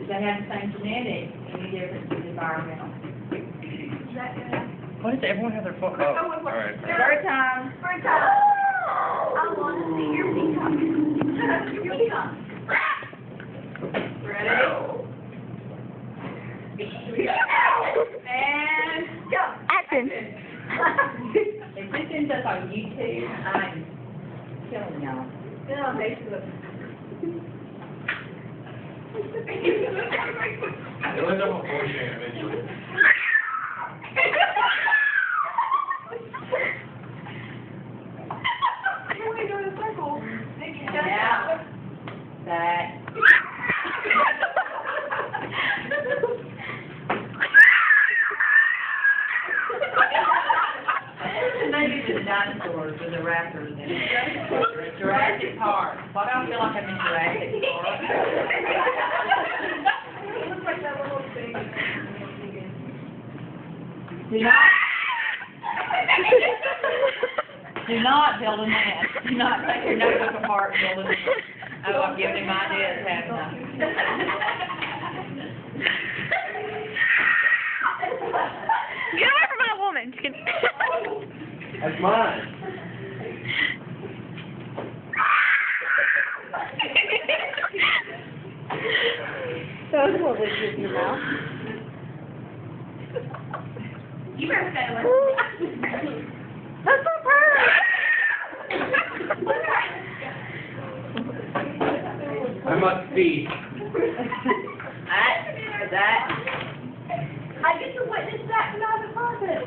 they have the same genetics, any difference is environmental. Why does everyone have their phone? Oh, all right. Bird time. Bird time. I want to see your peacock. Your peacock. Ready? And Go. Action. if this ends up on YouTube, I'm killing y'all. Get on Facebook. It'll end up on 4chan eventually. We're going to go in a circle. Yeah. That. Maybe the dinosaurs or the raptors in it. Jurassic Park. Why do I feel like I'm in Jurassic Park? It looks like that little thing. Do not build a nest. Do not take your notebook apart and build a nest. Oh, I'm giving him ideas, haven't I? Get away from my woman. That's mine. That was what was in your mouth. You better stay away. That's not her. I must feed. That. I get to witness that private process.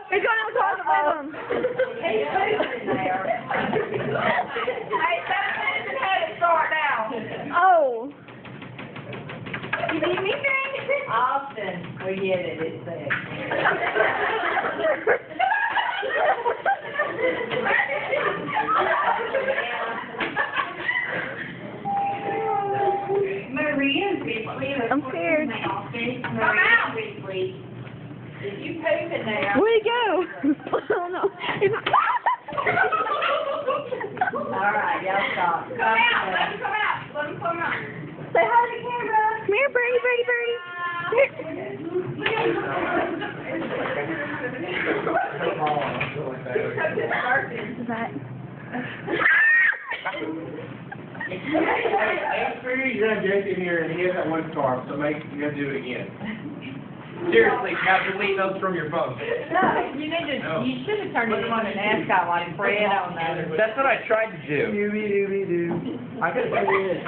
He's going to the closet with him. Hey, pooping there. Hey, 7 minutes and had it start now. Oh. You need me, Frank? Austin, we get it, it's there. Maria's briefly. I'm scared. Come out briefly. If you poop in there. Where'd he go? Oh, no. He's not. All right, y'all stop. Come out. Let him come out. Let him come out. Say hi to the camera. Come here, Birdie, Birdie, Birdie. Is that? You're gonna have Jake in here and he has that one scarf, so you gotta do it again. Seriously, you have to delete those from your phone. No, you need to, you should have turned it into an ascot like Fred on there. That's what I tried to do. Doobie doobie doo. I could do it.